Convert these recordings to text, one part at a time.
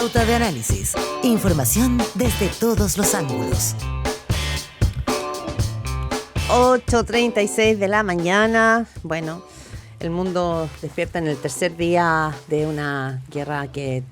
Pauta de análisis. Información desde todos los ángulos. 8:36 de la mañana. Bueno, el mundo despierta en el tercer día de una guerra que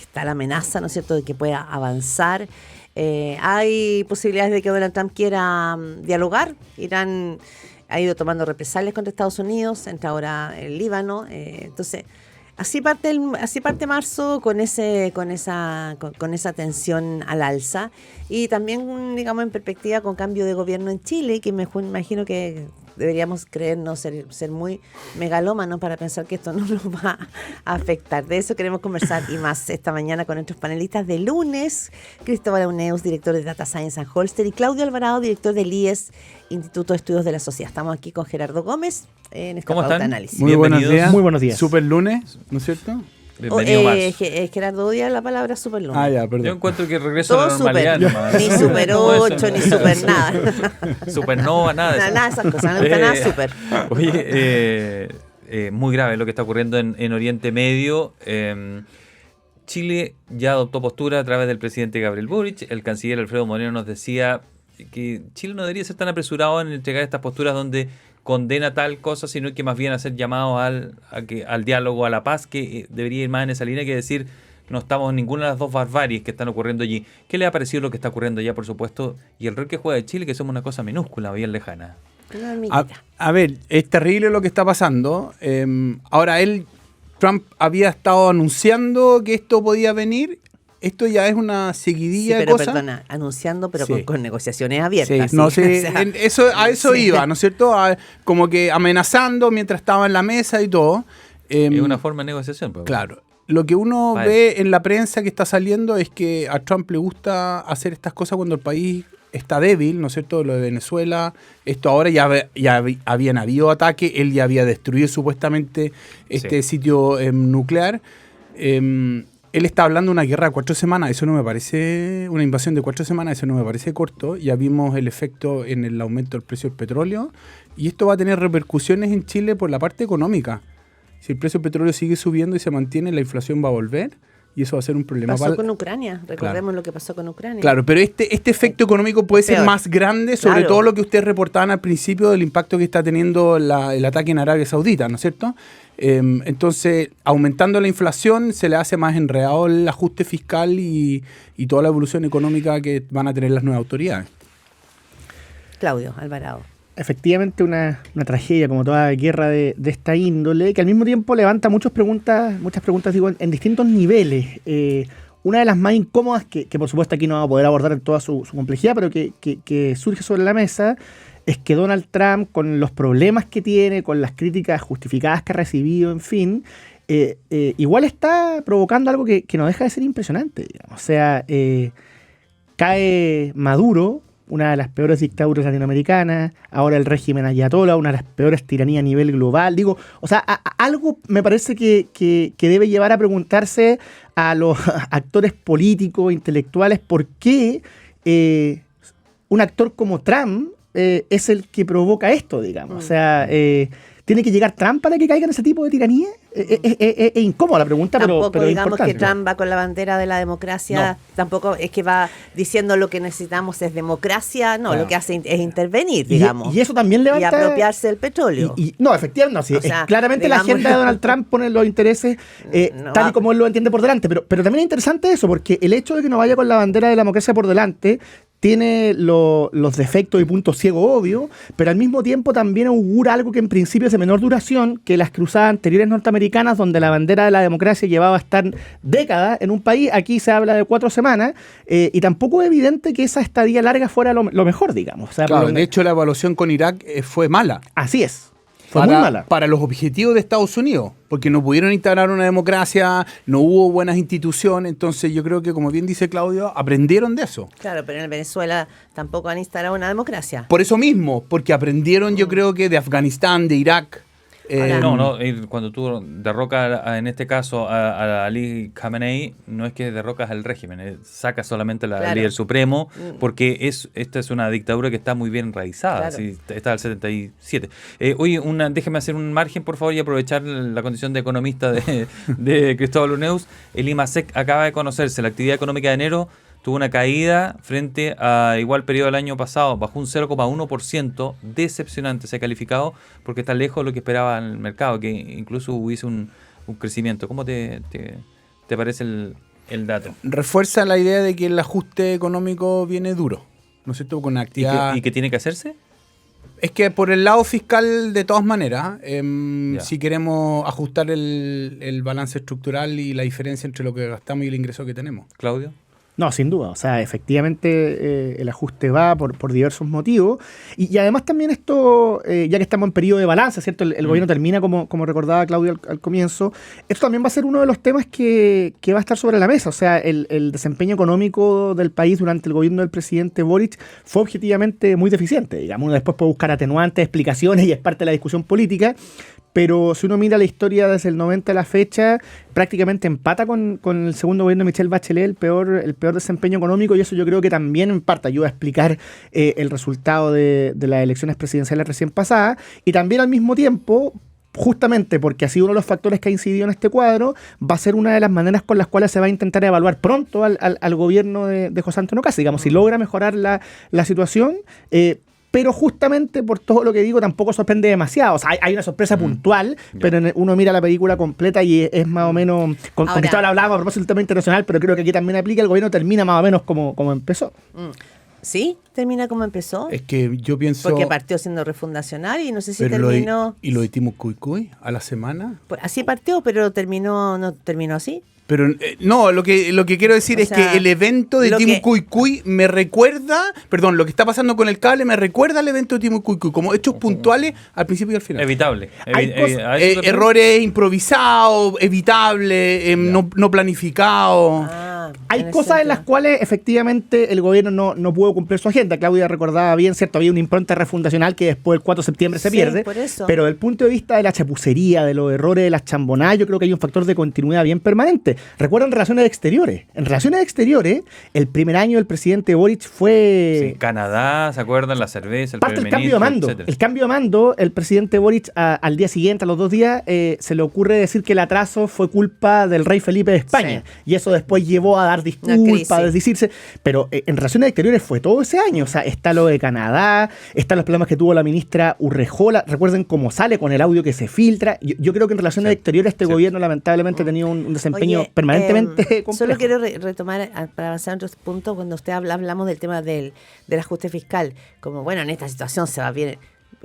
está a la amenaza, ¿no es cierto?, de que pueda avanzar. Hay posibilidades de que Donald Trump quiera dialogar. Irán ha ido tomando represalias contra Estados Unidos, entra ahora el Líbano. Entonces, así parte marzo con esa tensión al alza. Y también, digamos, en perspectiva con cambio de gobierno en Chile, que me imagino que deberíamos creernos ser muy megalómanos para pensar que esto no nos va a afectar. De eso queremos conversar y más esta mañana con nuestros panelistas de lunes: Cristóbal Auneus, director de Data Science and Holster, y Claudio Alvarado, director del IES, Instituto de Estudios de la Sociedad. Estamos aquí con Gerardo Gómez en esta pauta de análisis. Muy buenos días. Muy buenos días. Super lunes, ¿no es cierto? Bienvenido, Marzo. Gerardo odia la palabra super lunes. Ah, ya, perdón. Yo encuentro que regreso a la Todo normalidad nomás. Ni super 8, ni super nada. Supernova, nada de eso. Nada de esas cosas, no está nada super. Oye, muy grave lo que está ocurriendo en Oriente Medio. Chile ya adoptó postura a través del presidente Gabriel Boric. El canciller Alfredo Moreno nos decía que Chile no debería ser tan apresurado en entregar estas posturas donde condena tal cosa, sino que más bien hacer llamados al diálogo, a la paz, que debería ir más en esa línea que decir no estamos en ninguna de las dos barbaries que están ocurriendo allí. ¿Qué le ha parecido lo que está ocurriendo allá, por supuesto, y el rol que juega de Chile, que somos una cosa minúscula, bien lejana? A ver, es terrible lo que está pasando. Ahora, Trump había estado anunciando que esto podía venir. Esto ya es una seguidilla de cosas. Perdona, anunciando, pero sí, con negociaciones abiertas. Sí, no, ¿sí? sí, O sea, a eso sí, iba, ¿no es cierto? Como que amenazando mientras estaba en la mesa y todo. Es una forma de negociación. Pues, claro. Lo que uno ve en la prensa que está saliendo es que a Trump le gusta hacer estas cosas cuando el país está débil, ¿no es cierto? Lo de Venezuela, esto ahora ya habían habido ataques, él ya había destruido supuestamente este sitio nuclear. Él está hablando de una guerra de 4 semanas, eso no me parece, una invasión de 4 semanas, eso no me parece corto. Ya vimos el efecto en el aumento del precio del petróleo y esto va a tener repercusiones en Chile por la parte económica. Si el precio del petróleo sigue subiendo y se mantiene, la inflación va a volver y eso va a ser un problema. Pasó con Ucrania, recordemos lo que pasó con Ucrania. Claro, pero este efecto económico puede ser más grande, sobre todo lo que ustedes reportaban al principio del impacto que está teniendo el ataque en Arabia Saudita, ¿no es cierto? Entonces, aumentando la inflación, se le hace más enredado el ajuste fiscal y toda la evolución económica que van a tener las nuevas autoridades. Claudio Alvarado. Efectivamente una tragedia como toda guerra de esta índole, que al mismo tiempo levanta muchas preguntas digo, en distintos niveles. Una de las más incómodas, que por supuesto aquí no vamos a poder abordar en toda su complejidad, pero que surge sobre la mesa, es que Donald Trump, con los problemas que tiene, con las críticas justificadas que ha recibido, en fin, igual está provocando algo que no deja de ser impresionante, digamos. O sea, cae Maduro, una de las peores dictaduras latinoamericanas, ahora el régimen ayatolá, una de las peores tiranías a nivel global. Digo, o sea, algo me parece que debe llevar a preguntarse a los actores políticos, intelectuales, por qué un actor como Trump es el que provoca esto, digamos. O sea, ¿tiene que llegar Trump para que caiga en ese tipo de tiranía? Es incómoda la pregunta, tampoco pero digamos importante. que Trump va con la bandera de la democracia, tampoco es que va diciendo lo que necesitamos es democracia, lo que hace es intervenir, digamos. Y eso también levanta... Y apropiarse del petróleo. No, efectivamente, no, sí, o sea, claramente digamos, la agenda de Donald Trump pone los intereses tal y como él lo entiende por delante, pero también es interesante eso, porque el hecho de que no vaya con la bandera de la democracia por delante tiene los defectos y puntos ciegos obvios, pero al mismo tiempo también augura algo que en principio es de menor duración que las cruzadas anteriores norteamericanas, donde la bandera de la democracia llevaba a estar décadas en un país. Aquí se habla de 4 semanas, y tampoco es evidente que esa estadía larga fuera lo mejor, digamos. O sea, claro, de hecho la evaluación con Irak fue mala. Así es. Fue muy mala. Para los objetivos de Estados Unidos, porque no pudieron instaurar una democracia, no hubo buenas instituciones, entonces yo creo que, como bien dice Claudio, aprendieron de eso. Claro, pero en Venezuela tampoco han instalado una democracia. Por eso mismo, porque aprendieron yo creo que de Afganistán, de Irak. Cuando tú derrocas, en este caso, a Ali Khamenei, no es que derrocas al régimen, sacas solamente al líder supremo, porque esta es una dictadura que está muy bien enraizada, está al 77. Oye, déjeme hacer un margen, por favor, y aprovechar la condición de economista de Cristóbal Uneus. El IMASEC acaba de conocerse, la actividad económica de enero tuvo una caída frente a igual periodo del año pasado, bajó un 0,1%, decepcionante se ha calificado, porque está lejos de lo que esperaba el mercado, que incluso hubiese un crecimiento. ¿Cómo te parece el dato? Refuerza la idea de que el ajuste económico viene duro, ¿no es cierto? Con actividad... ¿Y que tiene que hacerse? Es que por el lado fiscal, de todas maneras, si queremos ajustar el balance estructural y la diferencia entre lo que gastamos y el ingreso que tenemos. Claudio. No, sin duda. O sea, efectivamente el ajuste va por diversos motivos. Y además también esto, ya que estamos en periodo de balance, ¿cierto? El gobierno termina, como recordaba Claudio al comienzo. Esto también va a ser uno de los temas que va a estar sobre la mesa. O sea, el desempeño económico del país durante el gobierno del presidente Boric fue objetivamente muy deficiente. Digamos, uno después puede buscar atenuantes, explicaciones y es parte de la discusión política. Pero si uno mira la historia desde el 90 a la fecha, prácticamente empata con el segundo gobierno de Michelle Bachelet el peor desempeño económico, y eso yo creo que también en parte ayuda a explicar el resultado de las elecciones presidenciales recién pasadas, y también al mismo tiempo, justamente porque ha sido uno de los factores que ha incidido en este cuadro, va a ser una de las maneras con las cuales se va a intentar evaluar pronto al gobierno de José Antonio Kast, digamos, si logra mejorar la situación. Pero justamente por todo lo que digo tampoco sorprende demasiado. O sea, hay una sorpresa puntual, pero uno mira la película completa y es más o menos... Con Cristóbal hablábamos a propósito del tema internacional, pero creo que aquí también aplica. El gobierno termina más o menos como empezó. ¿Sí? ¿Termina como empezó? Es que yo pienso... Porque partió siendo refundacional y no sé si pero terminó... ¿Y lo de Timo Cuicuy a la semana? Pues así partió, pero no terminó así. Pero no, lo que quiero decir es que el evento de Timo Cuicuy me recuerda, lo que está pasando con el cable me recuerda al evento de Timo Cuicuy, como hechos puntuales al principio y al final. Evitable. Errores improvisados, evitables, no planificados. Hay cosas en las cuales efectivamente el gobierno no pudo cumplir su agenda. Claudia recordaba bien, ¿cierto? Había una impronta refundacional que después del 4 de septiembre se pierde. Por eso. Pero desde el punto de vista de la chapucería, de los errores, de las chambonadas, yo creo que hay un factor de continuidad bien permanente. ¿Recuerdan relaciones exteriores? En relaciones exteriores, el primer año del presidente Boric fue... Sí, Canadá, ¿se acuerdan? La cerveza, el parte del cambio de mando. Etcétera. El cambio de mando, el presidente Boric al día siguiente, a los 2 días, se le ocurre decir que el atraso fue culpa del rey Felipe de España. Sí. Y eso después llevó a dar disculpas, a desdecirse. Pero en relaciones exteriores fue todo ese año. O sea, está lo de Canadá, están los problemas que tuvo la ministra Urrejola. Recuerden cómo sale con el audio que se filtra. Yo creo que en relaciones exteriores este gobierno lamentablemente ha tenido un desempeño permanentemente complejo. Solo quiero retomar, para avanzar en otros puntos, cuando usted hablamos del tema del ajuste fiscal, como bueno, en esta situación se va bien.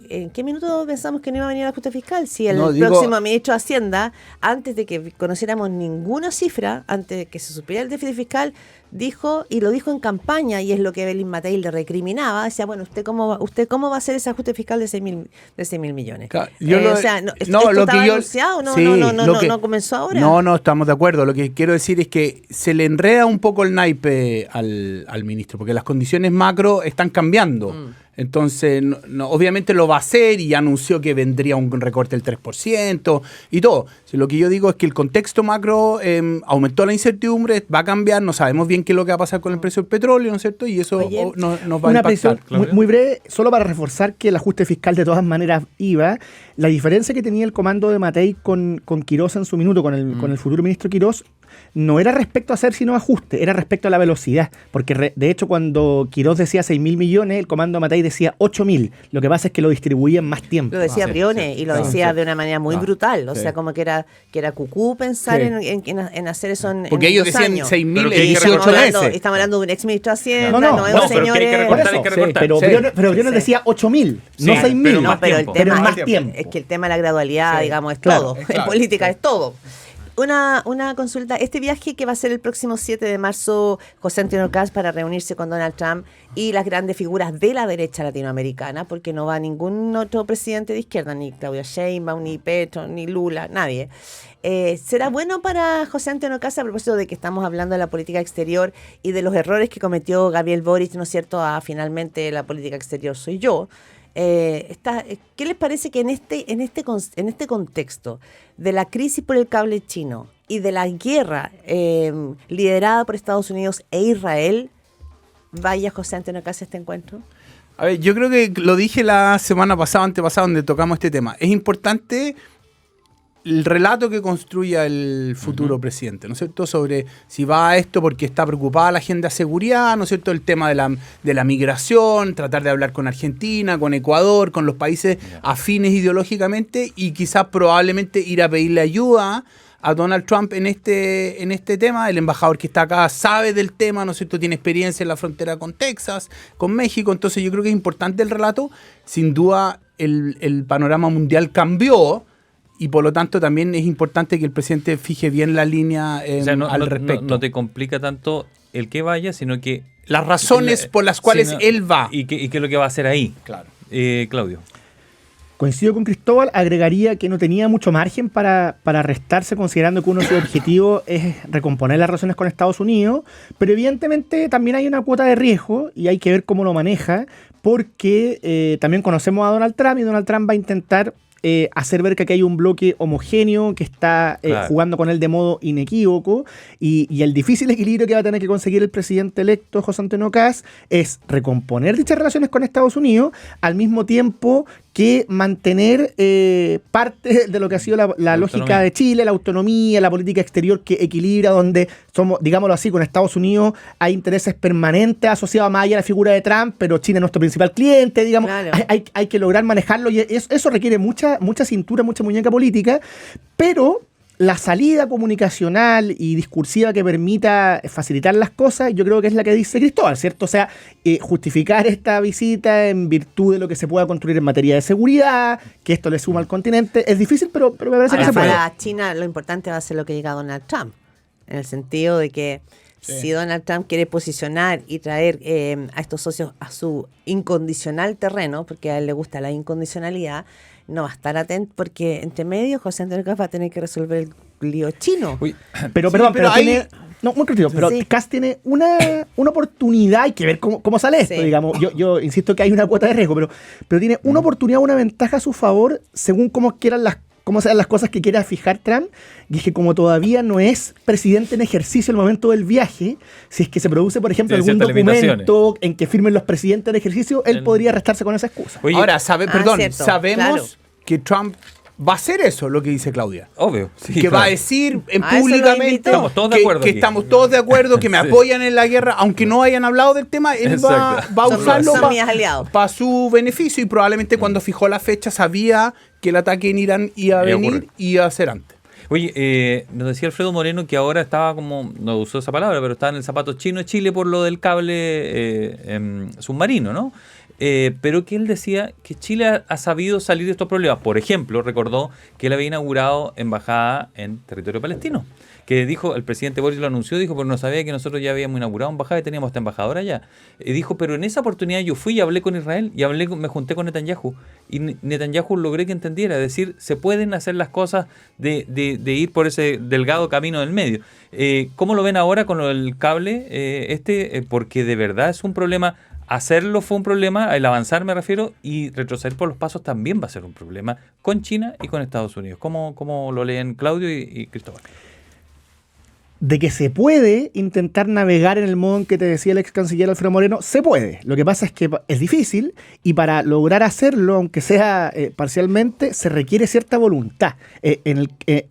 ¿En qué minuto pensamos que no iba a venir el ajuste fiscal? Si el próximo ministro de Hacienda, antes de que conociéramos ninguna cifra, antes de que se supiera el déficit fiscal, dijo, y lo dijo en campaña, y es lo que Evelyn Matei le recriminaba, decía, bueno, ¿usted cómo va a hacer ese ajuste fiscal de 6.000 millones? Claro, ¿esto estaba anunciado? ¿No comenzó ahora? No, estamos de acuerdo. Lo que quiero decir es que se le enreda un poco el naipe al ministro, porque las condiciones macro están cambiando. Entonces, obviamente lo va a hacer y anunció que vendría un recorte del 3% y todo. Lo que yo digo es que el contexto macro aumentó la incertidumbre, va a cambiar, no sabemos bien qué es lo que va a pasar con el precio del petróleo, ¿no es cierto? Y eso nos va a impactar. Muy breve, solo para reforzar que el ajuste fiscal de todas maneras iba. La diferencia que tenía el comando de Matei con Quirós en su minuto, con el futuro ministro Quirós, no era respecto a hacer sino ajuste, era respecto a la velocidad. Porque de hecho cuando Quirós decía 6.000 millones, el comando de Matei decía 8.000. Lo que pasa es que lo distribuía en más tiempo. Lo decía Briones y lo decía de una manera muy brutal. O sea, como que era cucú pensar en hacer eso en porque ellos decían 6.000 en 18 meses. Estamos hablando de un ex ministro de Hacienda, no es un señor... Pero Briones decía 8.000, no 6.000. Pero más tiempo. Es que el tema de la gradualidad, digamos, es todo. En política es todo. Una consulta, este viaje que va a ser el próximo 7 de marzo, José Antonio Kast, para reunirse con Donald Trump y las grandes figuras de la derecha latinoamericana, porque no va ningún otro presidente de izquierda, ni Claudia Sheinbaum, ni Petro, ni Lula, nadie. ¿Será bueno para José Antonio Kast, a propósito de que estamos hablando de la política exterior y de los errores que cometió Gabriel Boric, ¿no es cierto? Finalmente la política exterior soy yo. ¿Qué les parece que en este contexto de la crisis por el cable chino y de la guerra liderada por Estados Unidos e Israel, vaya José Antonio Caz a este encuentro? A ver, yo creo que lo dije la semana pasada, antepasada, donde tocamos este tema. Es importante el relato que construya el futuro presidente, ¿no es cierto? Sobre si va a esto porque está preocupada la agenda de seguridad, ¿no es cierto? El tema de la migración, tratar de hablar con Argentina, con Ecuador, con los países afines ideológicamente y quizás probablemente ir a pedirle ayuda a Donald Trump en este tema. El embajador que está acá sabe del tema, ¿no es cierto? Tiene experiencia en la frontera con Texas, con México, entonces yo creo que es importante el relato. Sin duda el panorama mundial cambió, y por lo tanto también es importante que el presidente fije bien la línea al respecto. No te complica tanto el que vaya, sino que... Las razones por las cuales él va. ¿Y qué es lo que va a hacer ahí? Claro. Claudio. Coincido con Cristóbal, agregaría que no tenía mucho margen para restarse, considerando que uno de sus objetivos es recomponer las relaciones con Estados Unidos, pero evidentemente también hay una cuota de riesgo y hay que ver cómo lo maneja, porque también conocemos a Donald Trump y Donald Trump va a intentar hacer ver que aquí hay un bloque homogéneo que está jugando con él de modo inequívoco, y el difícil equilibrio que va a tener que conseguir el presidente electo José Antonio Caz es recomponer dichas relaciones con Estados Unidos al mismo tiempo que mantener parte de lo que ha sido la lógica de Chile, la autonomía, la política exterior que equilibra, donde somos, digámoslo así, con Estados Unidos hay intereses permanentes asociados más allá a la figura de Trump, pero China es nuestro principal cliente, digamos, claro. hay que lograr manejarlo, y eso requiere mucha cintura, mucha muñeca política, pero la salida comunicacional y discursiva que permita facilitar las cosas, yo creo que es la que dice Cristóbal, ¿cierto? O sea, justificar esta visita en virtud de lo que se pueda construir en materia de seguridad, que esto le suma al continente, es difícil, pero me parece que se puede. Para China lo importante va a ser lo que diga Donald Trump, en el sentido de que si Donald Trump quiere posicionar y traer a estos socios a su incondicional terreno, porque a él le gusta la incondicionalidad, no va a estar atento, porque entre medio José Antonio Caz va a tener que resolver el lío chino. Uy, pero tiene... No, muy crítico, pero Caz tiene una oportunidad, hay que ver cómo sale esto, digamos. Yo insisto que hay una cuota de riesgo, pero tiene una oportunidad, una ventaja a su favor, según cómo sean las cosas que quiera fijar Trump, y es que como todavía no es presidente en ejercicio el momento del viaje, si es que se produce, por ejemplo, algún documento en que firmen los presidentes en ejercicio, él podría restarse con esa excusa. Oye, ahora, sabemos que Trump va a hacer eso, lo que dice Claudia. Obvio. Sí, que va a decir públicamente estamos todos de acuerdo que estamos todos de acuerdo, que me apoyan en la guerra, aunque no hayan hablado del tema, él va a usarlo para su beneficio, y probablemente cuando fijó la fecha sabía que el ataque en Irán iba a venir y iba a ser antes. Oye, nos decía Alfredo Moreno que ahora estaba como, no usó esa palabra, pero estaba en el zapato chino de Chile por lo del cable submarino, ¿no? Pero que él decía que Chile ha sabido salir de estos problemas. Por ejemplo, recordó que él había inaugurado embajada en territorio palestino. Que dijo, el presidente Boris lo anunció, dijo, pero no sabía que nosotros ya habíamos inaugurado embajada y teníamos esta embajadora allá. Dijo, pero en esa oportunidad yo fui y hablé con Israel y me junté con Netanyahu. Y Netanyahu logré que entendiera, es decir, se pueden hacer las cosas de ir por ese delgado camino del medio. ¿Cómo lo ven ahora con el cable? Porque de verdad es un problema. Hacerlo fue un problema, el avanzar me refiero, y retroceder por los pasos también va a ser un problema con China y con Estados Unidos. ¿Cómo lo leen Claudio y Cristóbal? De que se puede intentar navegar en el modo en que te decía el ex canciller Alfredo Moreno, se puede. Lo que pasa es que es difícil, y para lograr hacerlo, aunque sea parcialmente, se requiere cierta voluntad.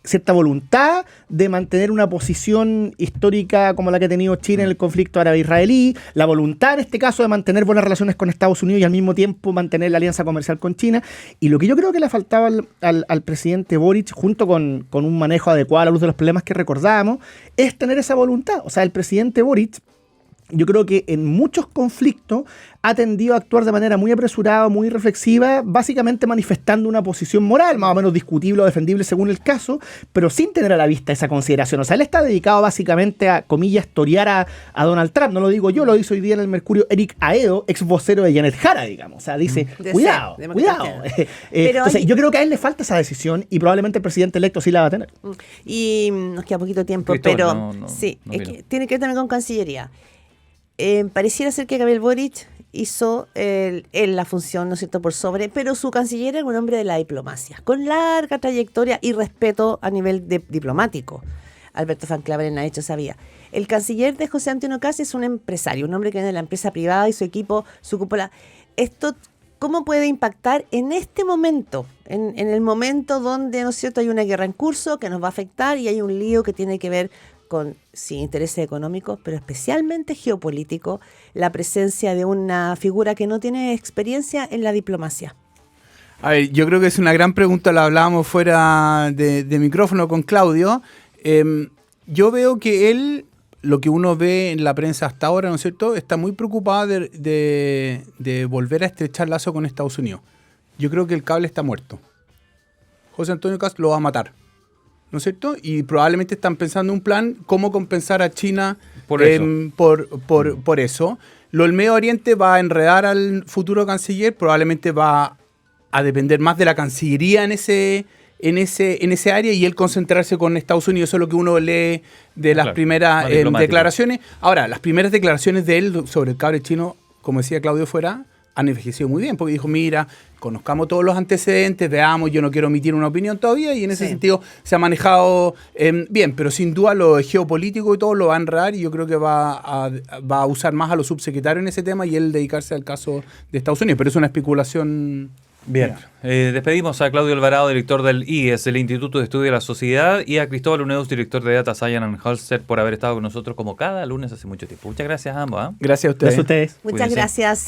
Cierta voluntad de mantener una posición histórica como la que ha tenido China en el conflicto árabe-israelí, la voluntad en este caso de mantener buenas relaciones con Estados Unidos y al mismo tiempo mantener la alianza comercial con China. Y lo que yo creo que le faltaba al presidente Boric, junto con un manejo adecuado a la luz de los problemas que recordábamos, es tener esa voluntad. O sea, el presidente Boric, yo creo que en muchos conflictos ha tendido a actuar de manera muy apresurada, muy reflexiva, básicamente manifestando una posición moral, más o menos discutible o defendible según el caso, pero sin tener a la vista esa consideración. O sea, él está dedicado básicamente a, comillas, torear a Donald Trump. No lo digo yo, lo hizo hoy día en el Mercurio Eric Aedo, ex vocero de Janet Jara, digamos. O sea, dice, cuidado. Entonces, yo creo que a él le falta esa decisión, y probablemente el presidente electo sí la va a tener. Y nos queda poquito tiempo, Cristóbal, pero tiene que ver también con Cancillería. Pareciera ser que Gabriel Boric hizo él la función, ¿no es cierto?, por sobre, pero su canciller era un hombre de la diplomacia, con larga trayectoria y respeto a nivel diplomático. Alberto Van Claveren ha hecho esa vía. El canciller de José Antonio Kast es un empresario, un hombre que viene de la empresa privada y su equipo, su cúpula. Esto, ¿cómo puede impactar en este momento? En el momento donde, ¿no es cierto?, hay una guerra en curso que nos va a afectar y hay un lío que tiene que ver con intereses económicos, pero especialmente geopolítico, la presencia de una figura que no tiene experiencia en la diplomacia. A ver, yo creo que es una gran pregunta, la hablábamos fuera de micrófono con Claudio. Yo veo que él, lo que uno ve en la prensa hasta ahora, ¿no es cierto?, está muy preocupado de volver a estrechar lazo con Estados Unidos. Yo creo que el cable está muerto. José Antonio Kast lo va a matar, ¿no es cierto? Y probablemente están pensando un plan cómo compensar a China por eso. Lo del Medio Oriente va a enredar al futuro canciller, probablemente va a depender más de la Cancillería en ese área y él concentrarse con Estados Unidos. Eso es lo que uno lee de las primeras declaraciones. Ahora, las primeras declaraciones de él sobre el cable chino, como decía Claudio fuera, han envejecido muy bien, porque dijo, mira, conozcamos todos los antecedentes, veamos, yo no quiero emitir una opinión todavía, y en ese sentido se ha manejado bien, pero sin duda lo geopolítico y todo lo va a enredar, y yo creo que va a usar más a los subsecretarios en ese tema y él dedicarse al caso de Estados Unidos, pero es una especulación. Bien, despedimos a Claudio Alvarado, director del IES, el Instituto de Estudio de la Sociedad, y a Cristóbal Uneus, director de Data Science and Holster, por haber estado con nosotros como cada lunes hace mucho tiempo. Muchas gracias a ambos. Gracias a ustedes. Gracias a ustedes. Muchas gracias.